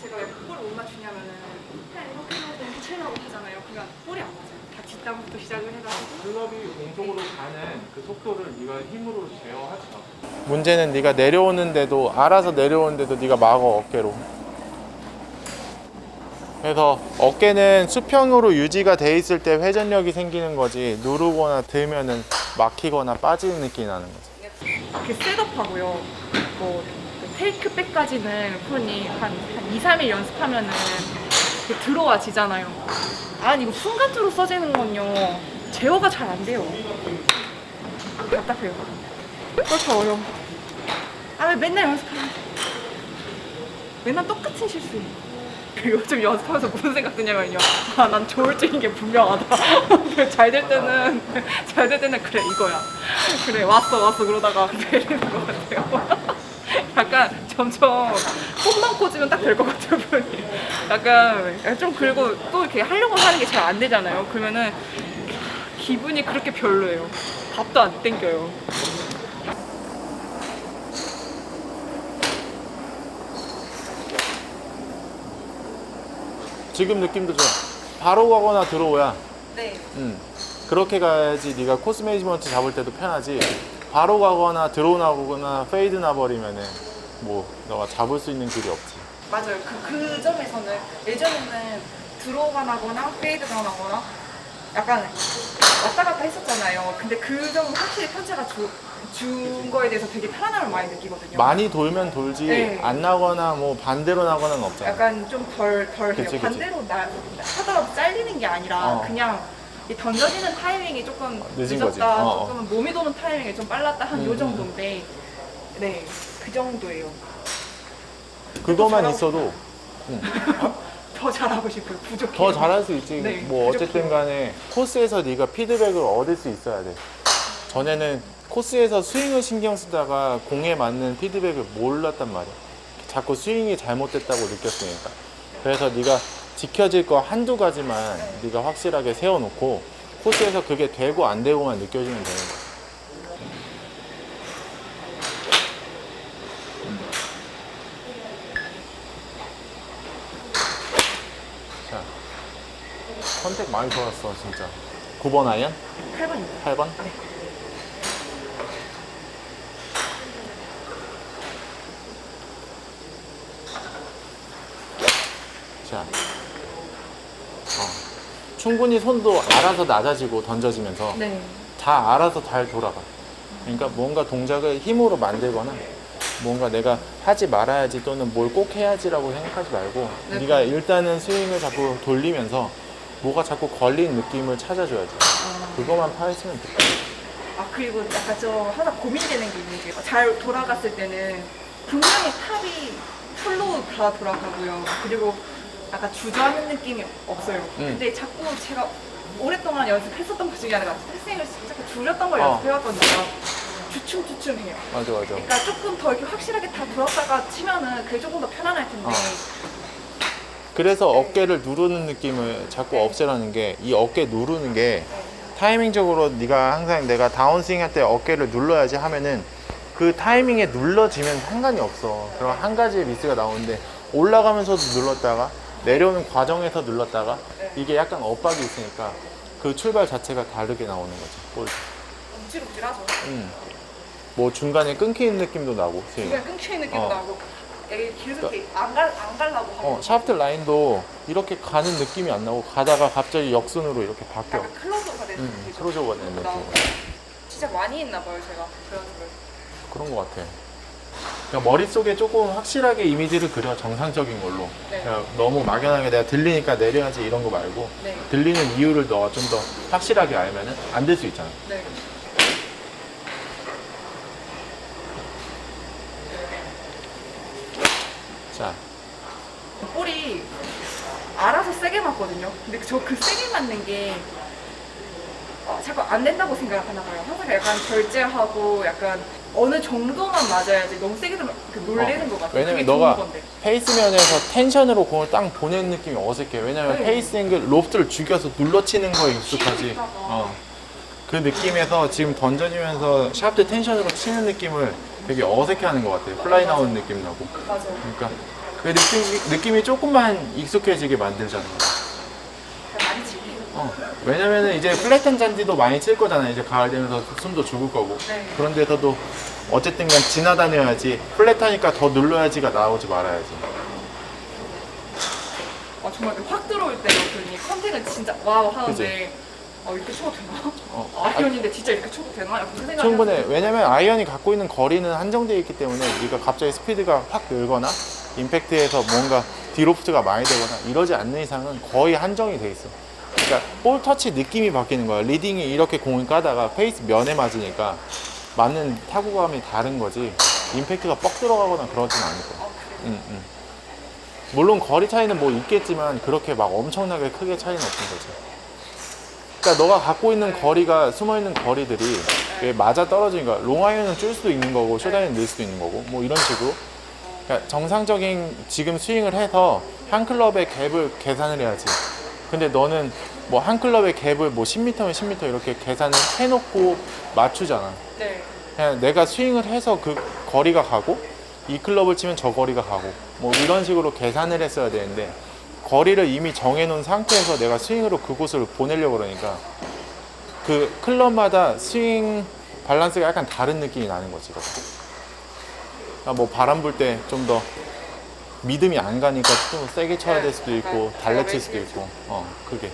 제가 왜 볼을 못 맞추냐면은 그냥 이렇게 하고 치려고 하잖아요. 그러면 볼이 안 맞아요. 다 뒷땅부터 시작을 해가지고. 클럽이 공속으로 가는 그 속도를 네가 힘으로 제어하지 마. 문제는 네가 내려오는데도 알아서 내려오는데도 네가 막어 어깨로. 그래서 어깨는 수평으로 유지가 돼 있을 때 회전력이 생기는 거지 누르거나 들면은 막히거나 빠지는 느낌이 나는 거지. 이렇게 셋업하고요. 뭐 테이크백까지는 프로님 한 2, 3일 연습하면은 이렇게 들어와지잖아요. 아니 이거 순간적으로 써지는 건요. 제어가 잘 안 돼요. 답답해요. 그렇죠 어려워. 아 왜 맨날 연습하면 맨날 똑같은 실수. 요즘 연습하면서 무슨 생각 드냐면요. 아 난 저울증인 게 분명하다. 잘 될 때는 그래 이거야. 그래 왔어 그러다가 내리는 것 같아요. 약간 점점 손만 꽂으면 딱 될 것 같아요. 표현이. 약간 좀 그리고 또 이렇게 하려고 하는 게 잘 안 되잖아요. 그러면은 기분이 그렇게 별로예요. 밥도 안 땡겨요. 지금 느낌도 좋아. 바로 가거나 들어오야. 네. 그렇게 가야지 네가 코스 매니지먼트 잡을 때도 편하지. 바로 가거나 들어오거나 페이드 나버리면은 뭐 너가 잡을 수 있는 길이 없지. 맞아요. 그 점에서는 예전에는 들어가거나 페이드가 나거나 약간 왔다 갔다 했었잖아요. 근데 그 점은 확실히 편차가 준 거에 대해서 되게 편안함을 많이 느끼거든요. 많이 돌면 돌지 네. 안 나거나 뭐 반대로 나거나는 없잖아. 약간 좀 덜 해요. 그치. 반대로 하더라도 잘리는 게 아니라 어. 그냥 이 던져지는 타이밍이 조금 늦은 늦었다, 거지. 어. 조금 몸이 도는 타이밍이 좀 빨랐다 한 요 정도인데, 네, 그 정도예요. 그거만 잘하고 있어도 더 잘하고 싶어요. 부족해요. 더 잘할 수 있지. 네, 뭐 어쨌든 부족해요. 간에 코스에서 네가 피드백을 얻을 수 있어야 돼. 전에는 코스에서 스윙을 신경 쓰다가 공에 맞는 피드백을 몰랐단 말이야. 자꾸 스윙이 잘못됐다고 느꼈으니까. 그래서 네가 지켜질 거 한두 가지만 네가 확실하게 세워놓고 코스에서 그게 되고 안 되고만 느껴지면 되는 거야. 자, 선택 많이 좋았어 진짜. 9번 아이언? 8번입니다. 8번? 네. 자, 충분히 손도 알아서 낮아지고 던져지면서 네. 다 알아서 잘 돌아가. 그러니까 뭔가 동작을 힘으로 만들거나 뭔가 내가 하지 말아야지 또는 뭘 꼭 해야지라고 생각하지 말고 네. 네가 일단은 스윙을 자꾸 돌리면서 뭐가 자꾸 걸린 느낌을 찾아줘야지. 그거만 파했으면 돼. 아 그리고 약간 저 하나 고민되는 게 있는 게 잘 돌아갔을 때는 분명히 탑이 풀로 다 돌아가고요. 그리고 약간 주저하는 느낌이 없어요. 근데 자꾸 제가 오랫동안 연습했었던 것 중에 하나가 패스윙을 자꾸 줄였던 걸 연습해왔거든요. 주춤주춤해요. 맞아. 그러니까 조금 더 이렇게 확실하게 다 돌았다가 치면은 그게 조금 더 편안할 텐데. 그래서 어깨를 누르는 느낌을 자꾸 없애라는 게 이 어깨 누르는 게 타이밍적으로 네가 항상 내가 다운스윙 할 때 어깨를 눌러야지 하면은 그 타이밍에 눌러지면 상관이 없어. 그럼 한 가지의 미스가 나오는데 올라가면서도 눌렀다가 내려오는 과정에서 눌렀다가 이게 약간 엇박이 있으니까 그 출발 자체가 다르게 나오는 거지. 볼. 움찔움찔하죠. 뭐 중간에 끊기는 느낌도 나고 스윙. 그냥 끊기는 느낌도 어. 나고 이게 계속 이렇게 안 가려고 하고 샤프트 라인도 이렇게 가는 느낌이 안 나고 가다가 갑자기 역순으로 이렇게 바뀌어. 약간 클로즈가 되는 느낌. 클로즈오버 되는 느낌. 진짜 많이 했나 봐요 제가 그 연습을. 그런 것 같아. 그러니까 머릿속에 조금 확실하게 이미지를 그려, 정상적인 걸로. 네. 그냥 너무 막연하게 내가 들리니까 내려야지 이런 거 말고 네. 들리는 이유를 너가 좀 더 확실하게 알면은 안 될 수 있잖아. 네. 자, 볼이 알아서 세게 맞거든요. 근데 저 그 세게 맞는 게 자꾸 안 된다고 생각을 하나 봐요. 항상 약간 절제하고 약간 어느 정도만 맞아야지 너무 세게 들면 놀래는 것 같아요. 왜냐면 그게 좋은 너가 건데. 페이스면에서 텐션으로 공을 딱 보내는 느낌이 어색해. 왜냐면 네. 페이스 앵글, 로프트를 죽여서 눌러치는 거에 익숙하지. 치고 있다가. 그 느낌에서 지금 던져지면서 샤프트 텐션으로 치는 느낌을 되게 어색해 하는 것 같아. 플라이 나오는 느낌 나고. 맞아요. 그러니까 그 느낌이 조금만 익숙해지게 만들잖아. 많이 치네요. 왜냐면은 이제 플랫한 잔디도 많이 칠 거잖아. 이제 가을 되면서 숨도 죽을 거고. 네. 그런 데서도 어쨌든 간 지나다녀야지. 플랫하니까 더 눌러야지가 나오지 말아야지. 정말 확 들어올 때요. 그러니 컨택은 진짜 와우 하는데 이렇게 쳐도 되나? 아이언인데 진짜 이렇게 쳐도 되나? 약간 그 생각이 충분해. 왜냐면 아이언이 갖고 있는 거리는 한정되어 있기 때문에 네가 갑자기 스피드가 확 늘거나 임팩트에서 뭔가 디로프트가 많이 되거나 이러지 않는 이상은 거의 한정이 돼 있어. 그러니까 볼 터치 느낌이 바뀌는 거야. 리딩이 이렇게 공을 까다가 페이스 면에 맞으니까 맞는 타구감이 다른 거지. 임팩트가 뻑 들어가거나 그러진 않을 거야. 물론 거리 차이는 뭐 있겠지만 그렇게 막 엄청나게 크게 차이는 없는 거지. 그러니까 너가 갖고 있는 거리가 숨어있는 거리들이 맞아 떨어지는 거야. 롱아이언은 줄 수도 있는 거고 숏아이언은 늘 수도 있는 거고 뭐 이런 식으로. 그러니까 정상적인 지금 스윙을 해서 한 클럽의 갭을 계산을 해야지. 근데 너는 뭐 한 클럽의 갭을 뭐 10m면 10m 이렇게 계산을 해놓고 맞추잖아. 네. 그냥 내가 스윙을 해서 그 거리가 가고 이 클럽을 치면 저 거리가 가고 뭐 이런 식으로 계산을 했어야 되는데 거리를 이미 정해놓은 상태에서 내가 스윙으로 그곳을 보내려고 그러니까 그 클럽마다 스윙 밸런스가 약간 다른 느낌이 나는 거지. 이렇게. 그러니까 뭐 바람 불 때 좀 더 믿음이 안 가니까 좀 세게 쳐야 될 수도 있고 달래칠 수도 있고 그게.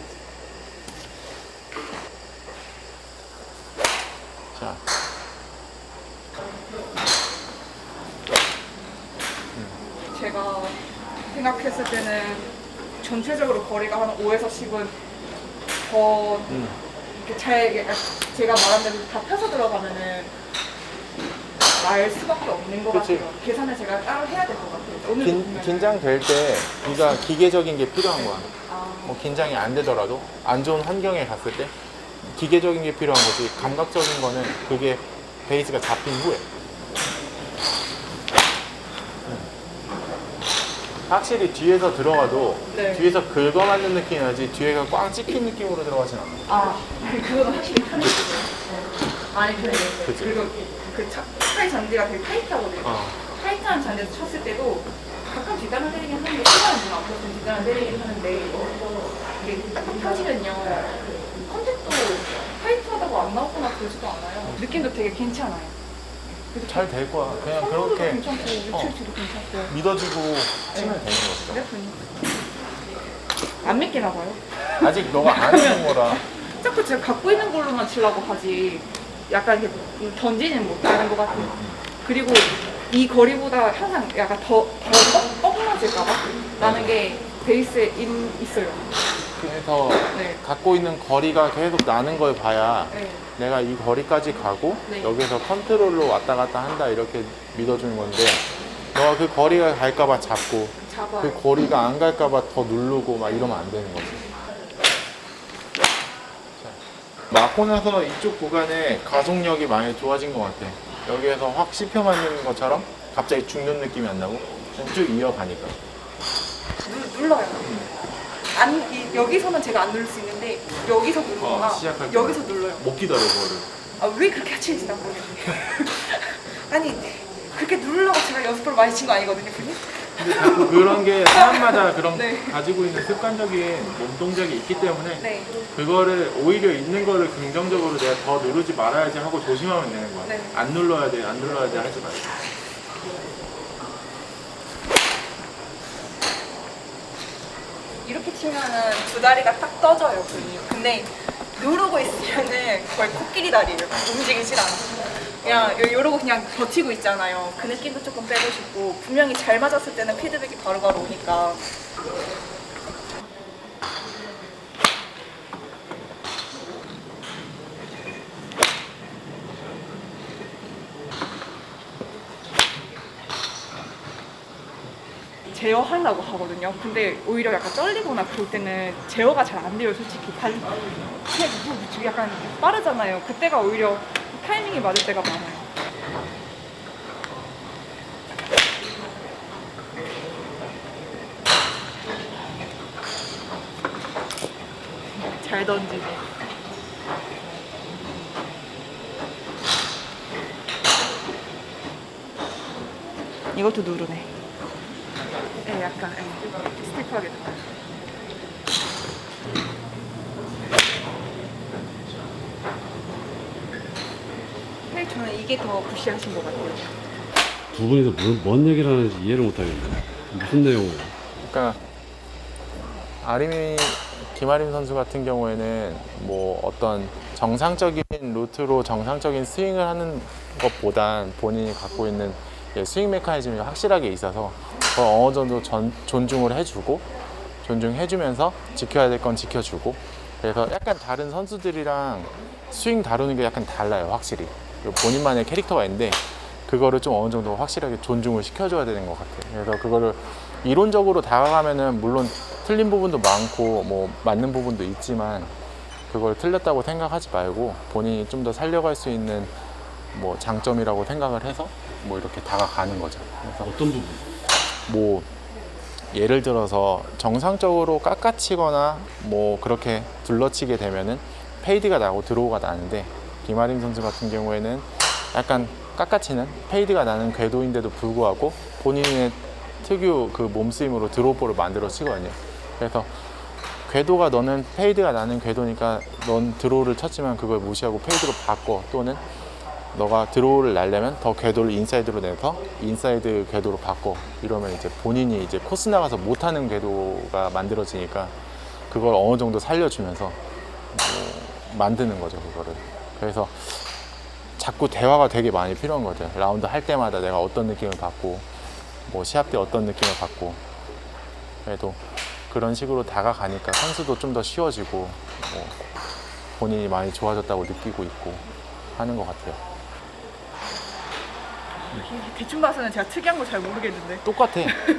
자. 제가 생각했을 때는 전체적으로 거리가 한 5에서 10은 더 이렇게 제가 말한 대로 다 펴서 들어가면은 날 수밖에 없는 것 그치. 같아요. 계산을 제가 따로 해야 될 것 같아요. 오늘도 보면은. 긴장될 때 네가 기계적인 게 필요한 거야. 아, 뭐 긴장이 안 되더라도 안 좋은 환경에 갔을 때 기계적인 게 필요한 거지. 감각적인 거는 그게 베이스가 잡힌 후에. 확실히 뒤에서 들어가도 네. 뒤에서 긁어맞는 느낌이 나지 뒤에가 꽉 찍힌 느낌으로 들어가진 않아. 그거는 확실히 편해요. 아니 근데 그치. 그리고 스카이 잔디가 되게 타이트하거든요. 타이트한 잔디에서 쳤을 때도 가끔 뒷단을 때리긴 하는데 시간은 좀 앞으로 뒷단을 때리긴 하는데 이게 딱 펴지면요 컨택도 타이트하다고 안 나오거나 그러지도 않아요. 느낌도 되게 괜찮아요. 잘 될 거야. 그냥 선호도 그렇게 괜찮고 유출치도 괜찮고. 믿어주고 치면 되는 거죠. 그랬더니 안 믿기나 봐요. 아직 너가 안 해본 거라. 자꾸 제가 갖고 있는 걸로만 치려고 하지 약간 이렇게 던지는 못하는 것 같아요. 그리고 이 거리보다 항상 약간 더 뻐근해질까봐 라는 게 베이스에 있어요. 그래서 네. 갖고 있는 거리가 계속 나는 걸 봐야 네. 내가 이 거리까지 가고 네. 여기서 컨트롤로 왔다 갔다 한다 이렇게 믿어주는 건데 너가 그 거리가 갈까봐 잡고 잡아요. 그 거리가 안 갈까봐 더 누르고 막 이러면 안 되는 거지. 맞고 나서 이쪽 구간에 가속력이 많이 좋아진 것 같아. 여기에서 확 씹혀 맞는 것처럼 갑자기 죽는 느낌이 안 나고 쭉 이어가니까. 눌러요. 여기서는 제가 안 누를 수 있는데 여기서 누르거나 시작할 때 여기서 눌러요. 못 기다려 그거를. 왜 그렇게 하시는지 난 모르겠어요. 아니 그렇게 누르려고 제가 연습을 많이 친 거 아니거든요, 그게? 근데 자꾸 그런 게 사람마다 그런 네. 가지고 있는 습관적인 몸 동작이 있기 때문에 네. 그거를 오히려 있는 거를 긍정적으로 내가 더 누르지 말아야지 하고 조심하면 되는 거야. 네. 안 눌러야 돼, 안 눌러야 돼 하지 말고. 이렇게 치면은 두 다리가 딱 떠져요, 근데 누르고 있으면은 거의 코끼리 다리예요. 움직이질 않아요. 그냥 이러고 그냥 버티고 있잖아요. 그 느낌도 조금 빼고 싶고 분명히 잘 맞았을 때는 피드백이 바로바로 오니까. 제어하려고 하거든요. 근데 오히려 약간 쩔리거나 그럴 때는 제어가 잘 안 돼요, 솔직히. 약간 빠르잖아요. 그때가 오히려 타이밍이 맞을 때가 많아요. 잘 던지네. 이것도 누르네. 네, 되니까 스티프하게 된다. 사실 저는 이게 더 푸시하신 것 같아요. 두 분이서 뭔 얘기를 하는지 이해를 못하겠네. 무슨 내용을? 그러니까 김아림 선수 같은 경우에는 뭐 어떤 정상적인 루트로 정상적인 스윙을 하는 것보단 본인이 갖고 있는 스윙 메커니즘이 확실하게 있어서 그걸 어느 정도 존중을 해주고 존중해주면서 지켜야 될 건 지켜주고, 그래서 약간 다른 선수들이랑 스윙 다루는 게 약간 달라요, 확실히. 본인만의 캐릭터가 있는데 그거를 좀 어느 정도 확실하게 존중을 시켜줘야 되는 것 같아요. 그래서 그거를 이론적으로 다가가면은 물론 틀린 부분도 많고 뭐 맞는 부분도 있지만 그걸 틀렸다고 생각하지 말고 본인이 좀 더 살려갈 수 있는 뭐 장점이라고 생각을 해서 뭐 이렇게 다가가는 거죠. 그래서 어떤 부분? 뭐 예를 들어서 정상적으로 깎아치거나 뭐 그렇게 둘러치게 되면은 페이드가 나고 드로우가 나는데, 김아림 선수 같은 경우에는 약간 깎아치는 페이드가 나는 궤도인데도 불구하고 본인의 특유 그 몸스윙으로 드로우볼을 만들어 치거든요. 그래서 궤도가 너는 페이드가 나는 궤도니까 넌 드로우를 쳤지만 그걸 무시하고 페이드로 바꿔, 또는 너가 드로우를 날려면 더 궤도를 인사이드로 내서 인사이드 궤도로 바꿔, 이러면 이제 본인이 이제 코스 나가서 못하는 궤도가 만들어지니까 그걸 어느 정도 살려주면서 뭐 만드는 거죠, 그거를. 그래서 자꾸 대화가 되게 많이 필요한 거죠. 라운드 할 때마다 내가 어떤 느낌을 받고 뭐 시합 때 어떤 느낌을 받고, 그래도 그런 식으로 다가가니까 선수도 좀 더 쉬워지고 뭐 본인이 많이 좋아졌다고 느끼고 있고 하는 것 같아요. 대충 봐서는 제가 특이한 거 잘 모르겠는데. 똑같아.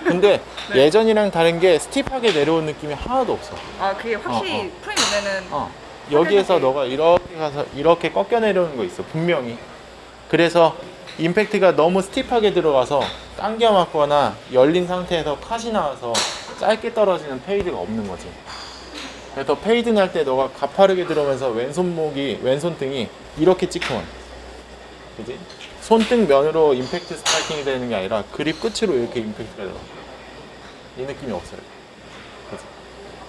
근데 네. 예전이랑 다른 게 스티프하게 내려온 느낌이 하나도 없어. 아 그게 확실히 프레임 눈에는 여기에서 확연하게. 너가 이렇게 가서 이렇게 꺾여 내려오는 거 있어, 분명히. 그래서 임팩트가 너무 스티프하게 들어가서 당겨 맞거나 열린 상태에서 컷이 나와서 짧게 떨어지는 페이드가 없는 거지. 그래서 페이드 날 때 너가 가파르게 들어오면서 왼손등이 이렇게 찍히면, 그지? 손등 면으로 임팩트 스트라이킹이 되는 게 아니라 그립 끝으로 이렇게 임팩트가 들어. 이 느낌이 없어요. 그치?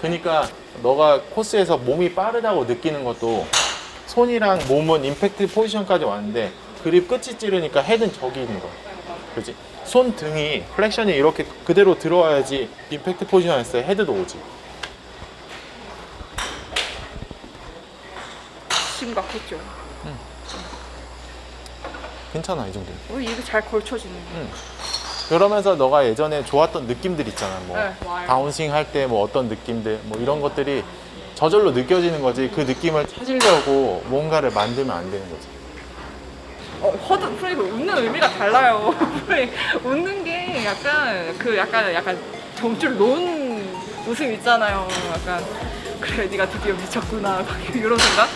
그러니까 너가 코스에서 몸이 빠르다고 느끼는 것도 손이랑 몸은 임팩트 포지션까지 왔는데 그립 끝이 찌르니까 헤드는 저기 있는 거야. 그치? 손 등이 플렉션이 이렇게 그대로 들어와야지 임팩트 포지션에서 헤드도 오지. 심각했죠. 괜찮아, 이 정도. 이게 잘 걸쳐지네. 그러면서 너가 예전에 좋았던 느낌들 있잖아. 뭐 네, 와요. 다운스윙 할 때 뭐 어떤 느낌들, 뭐 이런 것들이 저절로 느껴지는 거지. 그 느낌을 찾으려고 뭔가를 만들면 안 되는 거지. 허드 프레임 웃는 의미가 달라요. 프레임 웃는 게 약간 점줄 놓은 웃음 있잖아요. 약간 그래 네가 드디어 미쳤구나 이런 생각.